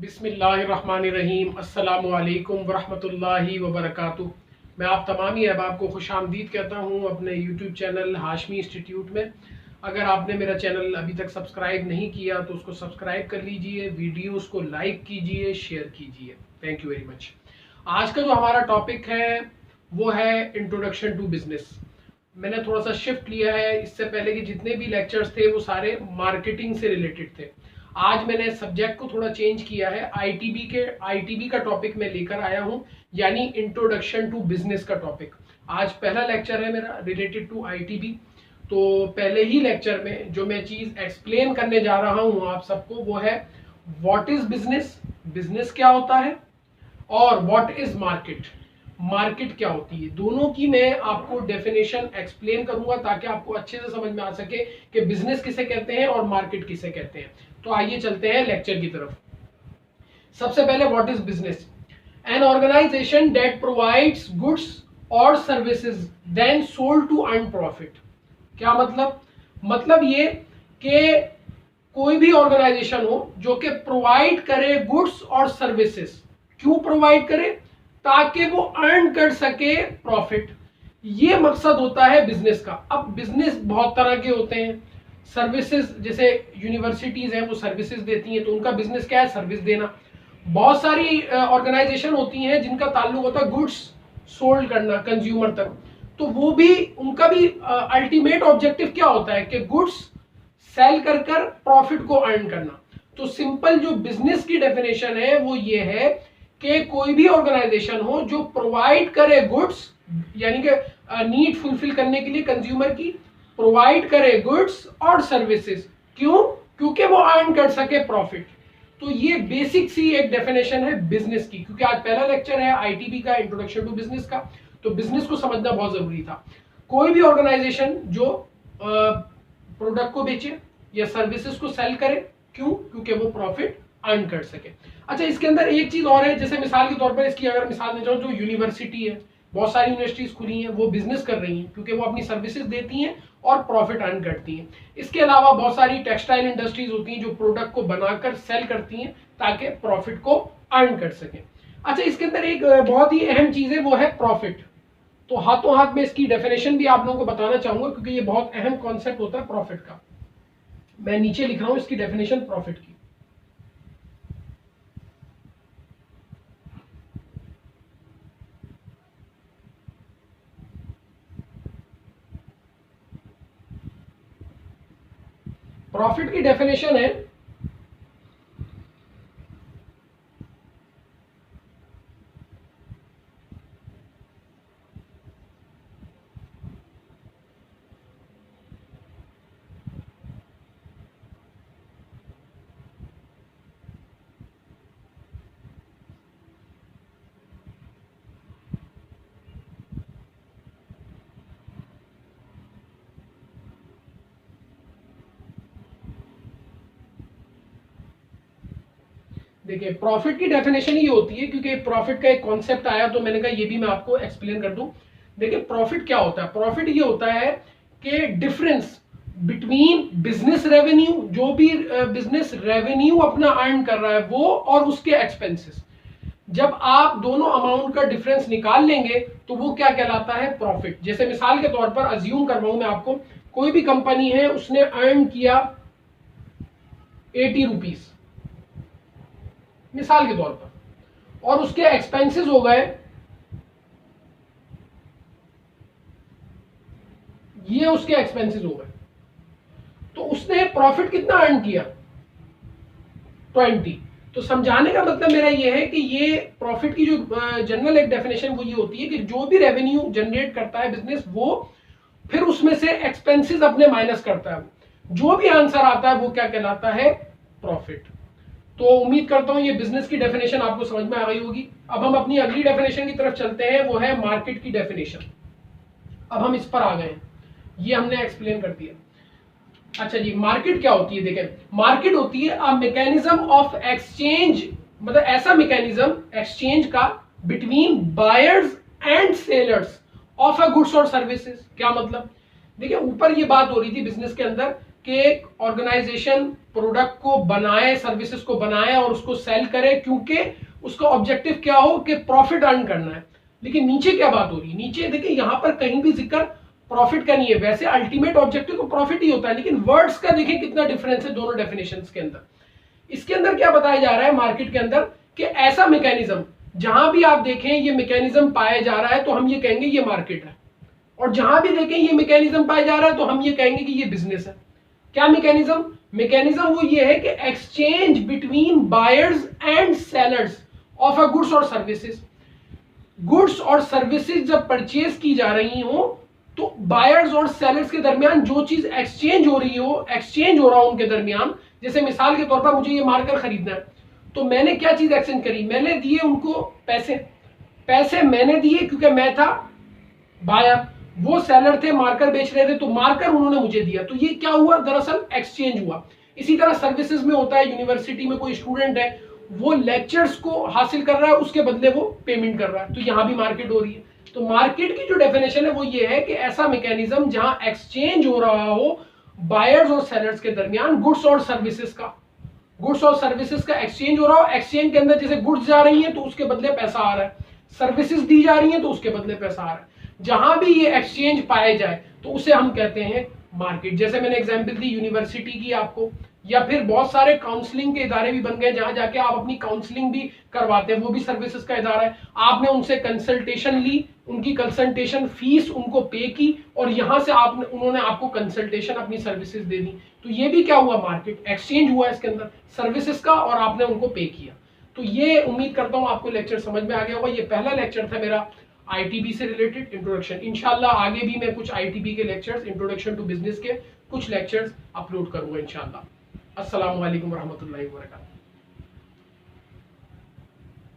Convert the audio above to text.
बिस्मिल्लाहिर्रहमानिर्रहीम अस्सलामुअलैकुम वरहमतुल्लाहि वबरकातुह। मैं आप तमाम ही अहबाब को खुश आमदीद कहता हूँ अपने यूट्यूब चैनल हाशमी इंस्टीट्यूट में। अगर आपने मेरा चैनल अभी तक सब्सक्राइब नहीं किया तो उसको सब्सक्राइब कर लीजिए, वीडियोस को लाइक कीजिए, शेयर कीजिए। Thank you very much. आज का जो हमारा टॉपिक है वो है इंट्रोडक्शन टू बिजनेस। मैंने थोड़ा सा शिफ्ट लिया है, इससे पहले कि जितने भी लेक्चर्स थे वो सारे मार्केटिंग से रिलेटेड थे। आज मैंने सब्जेक्ट को थोड़ा चेंज किया है, आईटीबी का टॉपिक मैं लेकर आया हूं, यानी इंट्रोडक्शन टू बिजनेस का टॉपिक। आज पहला लेक्चर है मेरा रिलेटेड टू आईटीबी। तो पहले ही लेक्चर में जो मैं चीज एक्सप्लेन करने जा रहा हूं आप सबको वो है व्हाट इज बिजनेस, बिजनेस क्या होता है, और व्हाट इज मार्केट, मार्केट क्या होती है। दोनों की मैं आपको डेफिनेशन एक्सप्लेन करूंगा ताकि आपको अच्छे से समझ में आ सके कि बिजनेस किसे कहते हैं और मार्केट किसे कहते हैं। तो आइए चलते हैं लेक्चर की तरफ। सबसे पहले what is business? An organization that provides goods और services then sold to earn profit. क्या मतलब ये कि कोई भी ऑर्गेनाइजेशन हो जो कि प्रोवाइड करे गुड्स और सर्विसेज। क्यों प्रोवाइड करे? ताकि वो अर्न कर सके प्रॉफिट। ये मकसद होता है बिजनेस का। अब बिजनेस बहुत तरह के होते हैं। सर्विसेज, जैसे यूनिवर्सिटीज हैं वो सर्विसेज देती हैं, तो उनका बिजनेस क्या है? सर्विस देना। बहुत सारी ऑर्गेनाइजेशन होती हैं जिनका ताल्लुक होता है गुड्स सोल्ड करना कंज्यूमर तक, तो वो भी उनका भी अल्टीमेट ऑब्जेक्टिव क्या होता है कि गुड्स सेल कर प्रॉफिट को अर्न करना। तो सिंपल जो बिजनेस की डेफिनेशन है वो ये है कि कोई भी ऑर्गेनाइजेशन हो जो प्रोवाइड करे गुड्स, यानी कि नीड फुलफिल करने के लिए कंज्यूमर की, प्रोवाइड करे गुड्स और सर्विसेज। क्यों? क्योंकि वो अर्न कर सके प्रॉफिट। तो ये बेसिक सी एक डेफिनेशन है बिजनेस की। क्योंकि आज पहला लेक्चर है आईटीबी का, इंट्रोडक्शन टू बिजनेस का, तो बिजनेस को समझना बहुत जरूरी था। कोई भी ऑर्गेनाइजेशन जो प्रोडक्ट को बेचे या सर्विसेज को सेल करे, क्यों? क्योंकि वो प्रॉफिट अर्न कर सके। अच्छा, इसके अंदर एक चीज और है, जैसे मिसाल के तौर पर इसकी अगर मिसाल देना चाहूँ, जो यूनिवर्सिटी है, बहुत सारी यूनिवर्सिटीज खुली हैं, वो बिजनेस कर रही हैं क्योंकि वो अपनी सर्विसेज देती हैं और प्रॉफिट अर्न करती हैं। इसके अलावा बहुत सारी टेक्सटाइल इंडस्ट्रीज होती हैं जो प्रोडक्ट को बनाकर सेल करती हैं ताकि प्रॉफिट को अर्न कर सकें। अच्छा, इसके अंदर एक बहुत ही अहम चीज है, वो है प्रॉफिट। तो हाथों हाथ में इसकी डेफिनेशन भी आप लोगों को बताना चाहूंगा क्योंकि ये बहुत अहम कॉन्सेप्ट होता है प्रॉफिट का। मैं नीचे लिख रहा हूं इसकी डेफिनेशन प्रॉफिट की। प्रॉफिट की डेफिनेशन है देखिए, प्रॉफिट की डेफिनेशन ये होती है, क्योंकि प्रॉफिट का एक कॉन्सेप्ट आया तो मैंने कहा ये भी मैं आपको एक्सप्लेन कर दूं। देखिए, प्रॉफिट क्या होता है? प्रॉफिट ये होता है कि डिफरेंस बिटवीन बिजनेस रेवेन्यू, जो भी बिजनेस रेवेन्यू अपना अर्न कर रहा है वो, और उसके एक्सपेंसेस। जब आप दोनों अमाउंट का डिफरेंस निकाल लेंगे तो वो क्या कहलाता है? प्रॉफिट। जैसे मिसाल के तौर पर अज्यूम करवाऊं मैं आपको, कोई भी कंपनी है, उसने अर्न किया 80 रुपीज मिसाल के तौर पर, और उसके एक्सपेंसेस हो गए, ये उसके एक्सपेंसेस हो गए, तो उसने प्रॉफिट कितना अर्न किया? 20। तो समझाने का मतलब मेरा ये है कि ये प्रॉफिट की जो जनरल एक डेफिनेशन वो ये होती है कि जो भी रेवेन्यू जनरेट करता है बिजनेस, वो फिर उसमें से एक्सपेंसेस अपने माइनस करता है, जो भी आंसर आता है वो क्या कहलाता है? प्रॉफिट। तो उम्मीद करता हूं ये बिजनेस की डेफिनेशन आपको समझ में आ गई होगी। अब हम अपनी अगली डेफिनेशन की तरफ चलते हैं, वो है मार्केट की डेफिनेशन। अब हम इस पर आ गए हैं, ये हमने एक्सप्लेन कर दिया। अच्छा जी, मार्केट क्या होती है? देखें, मार्केट होती है अ मैकेनिज्म ऑफ एक्सचेंज, मतलब ऐसा मैकेनिज्म एक्सचेंज का between buyers and sellers of a goods और सर्विसेज। क्या मतलब? देखिए, ऊपर ये बात हो रही थी बिजनेस के अंदर कि ऑर्गेनाइजेशन प्रोडक्ट को बनाए, सर्विसेज को बनाए और उसको सेल करे, क्योंकि उसका ऑब्जेक्टिव क्या हो कि प्रॉफिट अर्न करना है। लेकिन नीचे क्या बात हो रही है, नीचे देखिए यहां पर कहीं भी जिक्र प्रॉफिट का नहीं है। वैसे अल्टीमेट ऑब्जेक्टिव तो प्रॉफिट ही होता है, लेकिन वर्ड्स का देखिए कितना डिफरेंस है दोनों डेफिनेशंस के अंदर। इसके अंदर क्या बताया जा रहा है मार्केट के अंदर कि ऐसा मैकेनिज्म, जहां भी आप देखें ये मैकेनिज्म पाया जा रहा है तो हम ये कहेंगे ये मार्केट है, और जहां भी देखें ये मैकेनिज्म पाया जा रहा है तो हम ये कहेंगे कि ये बिजनेस है। क्या मैकेनिज्म? मैकेनिज्म वो ये है कि exchange between buyers and sellers of a goods और सर्विसेज। गुड्स और सर्विसेज जब परचेज की जा रही हो तो बायर्स और सेलर्स के दरमियान जो चीज एक्सचेंज हो रही हो, एक्सचेंज हो रहा हो उनके दरमियान, जैसे मिसाल के तौर पर मुझे ये मार्कर खरीदना है तो मैंने क्या चीज एक्सचेंज करी, मैंने दिए उनको पैसे। पैसे मैंने दिए क्योंकि मैं था बायर, वो सेलर थे मार्कर बेच रहे थे तो मार्कर उन्होंने मुझे दिया, तो ये क्या हुआ, दरअसल एक्सचेंज हुआ। इसी तरह सर्विसेज में होता है, यूनिवर्सिटी में कोई स्टूडेंट है वो लेक्चर्स को हासिल कर रहा है, उसके बदले वो पेमेंट कर रहा है, तो यहां भी मार्केट हो रही है। तो मार्केट की जो डेफिनेशन है वो ये है कि ऐसा मैकेनिज्म जहां एक्सचेंज हो रहा हो बायर्स और सेलर्स के दरमियान गुड्स और सर्विसेज का, गुड्स और सर्विसेज का एक्सचेंज हो रहा हो। एक्सचेंज के अंदर जैसे गुड्स जा रही हैं तो उसके बदले पैसा आ रहा है, सर्विसेज दी जा रही हैं तो उसके बदले पैसा आ रहा है। जहां भी ये एक्सचेंज पाए जाए तो उसे हम कहते हैं मार्केट। जैसे मैंने एग्जांपल दी यूनिवर्सिटी की आपको, या फिर बहुत सारे काउंसलिंग के इदारे भी बन गए जहां जाके आप अपनी काउंसलिंग भी करवाते हैं, वो भी सर्विसेज का इदारा है। आपने उनसे कंसल्टेशन ली, उनकी कंसल्टेशन फीस उनको पे की और यहां से आपने, उन्होंने आपको कंसल्टेशन अपनी सर्विसेज दे दी, तो ये भी क्या हुआ, मार्केट, एक्सचेंज हुआ इसके अंदर सर्विसेज का और आपने उनको पे किया। तो ये उम्मीद करता हूं आपको लेक्चर समझ में आ गया होगा। ये पहला लेक्चर था मेरा आईटीबी से रिलेटेड इंट्रोडक्शन। इंशाल्लाह आगे भी मैं कुछ आईटीबी के लेक्चर्स, इंट्रोडक्शन टू बिजनेस के कुछ लेक्चर्स अपलोड करूंगा इंशाल्लाह। अस्सलाम वालेकुम रहमतुल्लाहि व बरकातहू।